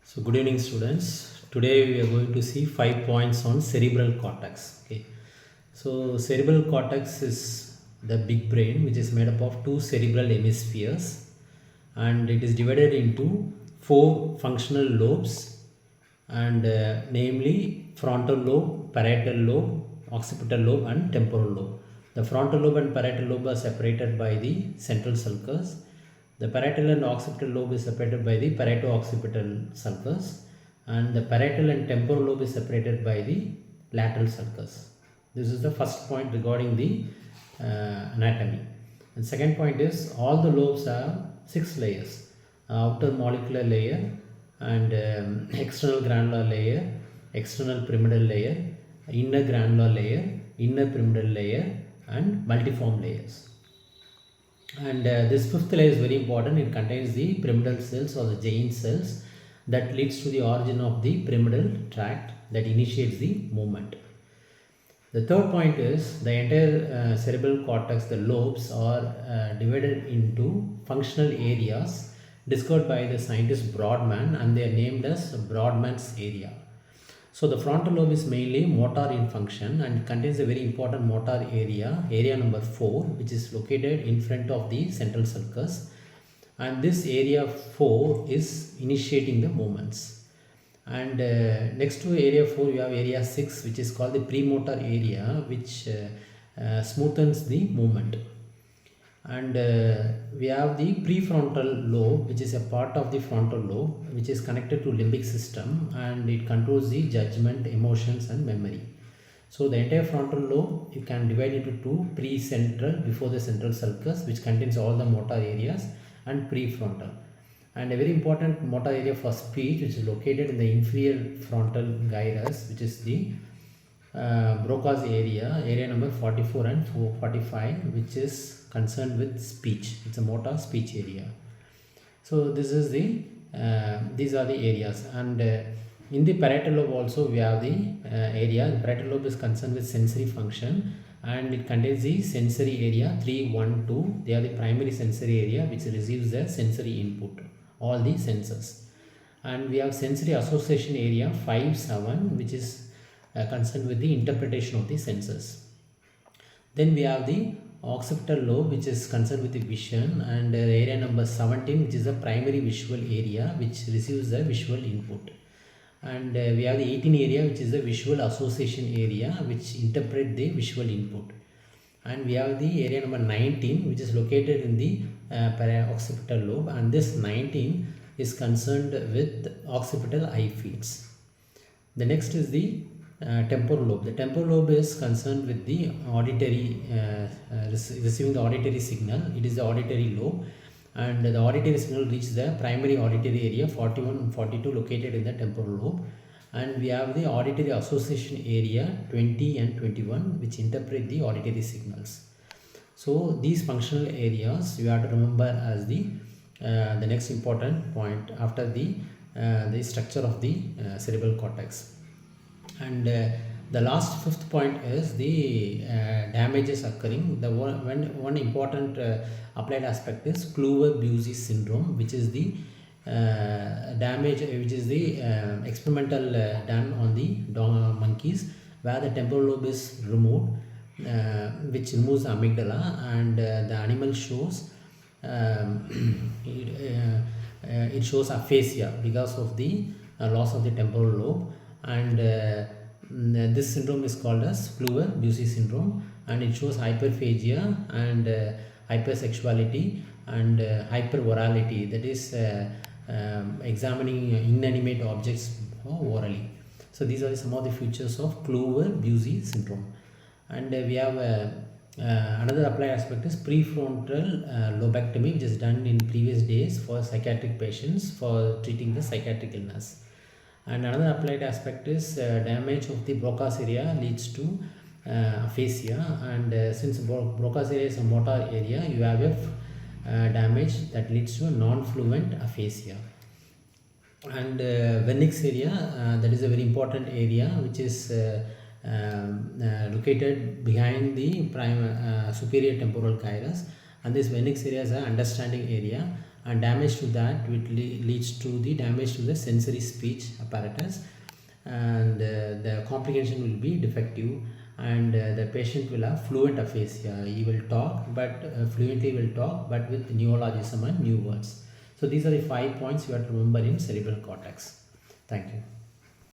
So good evening students. Today we are going to see 5 points on cerebral cortex. Okay. So cerebral cortex is the big brain which is made up of two cerebral hemispheres, and it is divided into four functional lobes, and namely frontal lobe, parietal lobe, occipital lobe and temporal lobe. The frontal lobe and parietal lobe are separated by the central sulcus. The parietal and occipital lobe is separated by the parieto-occipital sulcus, and the parietal and temporal lobe is separated by the lateral sulcus. This is the first point regarding the anatomy. And second point is all the lobes have six layers: outer molecular layer, and external granular layer, external pyramidal layer, inner granular layer, inner pyramidal layer, and multiform layers. And this fifth layer is very important. It contains the pyramidal cells or the giant cells that leads to the origin of the pyramidal tract that initiates the movement. The third point is the entire cerebral cortex, the lobes are divided into functional areas discovered by the scientist Brodmann, and they are named as Brodmann's area. So the frontal lobe is mainly motor in function and contains a very important motor area number 4, which is located in front of the central sulcus, and this area 4 is initiating the movements. And next to area 4 you have area 6, which is called the premotor area, which smoothens the movement. And we have the prefrontal lobe, which is a part of the frontal lobe, which is connected to limbic system, and it controls the judgment, emotions and memory. So the entire frontal lobe you can divide into two: precentral, before the central sulcus, which contains all the motor areas, and prefrontal. And a very important motor area for speech, which is located in the inferior frontal gyrus, which is the Brocas area number 44 and 45, which is concerned with speech. It's a motor speech area. So this is the these are the areas. And in the parietal lobe also we have the area. The parietal lobe is concerned with sensory function, and it contains the sensory area 3, 1, 2. They are the primary sensory area which receives the sensory input, all the senses. And we have sensory association area 5, 7, which is concerned with the interpretation of the senses. Then we have the occipital lobe, which is concerned with the vision, and area number 17, which is the primary visual area which receives the visual input. And we have the 18 area, which is the visual association area which interpret the visual input. And we have the area number 19, which is located in the occipital lobe, and this 19 is concerned with occipital eye fields. The next is the temporal lobe. The temporal lobe is concerned with the auditory, receiving the auditory signal. It is the auditory lobe, and the auditory signal reaches the primary auditory area 41 and 42 located in the temporal lobe. And we have the auditory association area 20 and 21, which interpret the auditory signals. So these functional areas you have to remember as the next important point after the structure of the cerebral cortex. And the last fifth point is the damages occurring. The one important applied aspect is Kluver-Bucy syndrome, which is the damage, which is the experimental done on the monkeys, where the temporal lobe is removed, which removes the amygdala, and the animal shows it shows aphasia because of the loss of the temporal lobe. And this syndrome is called as Kluver-Bucy syndrome, and it shows hyperphagia and hypersexuality and hyperorality, that is examining inanimate objects orally. So these are some of the features of Kluver-Bucy syndrome. And we have another applied aspect is prefrontal lobectomy, which is done in previous days for psychiatric patients for treating the psychiatric illness. And another applied aspect is damage of the Brocas area leads to aphasia, and since Brocas area is a motor area, you have a damage that leads to a non-fluent aphasia. And wernicks area, that is a very important area which is located behind the superior temporal gyrus, and this wernicks area is an understanding area, and damage to that which leads to the damage to the sensory speech apparatus, and the complication will be defective, and the patient will have fluent aphasia. He will talk, but fluently will talk, but with neologism and new words. So these are the 5 points you have to remember in cerebral cortex. Thank you.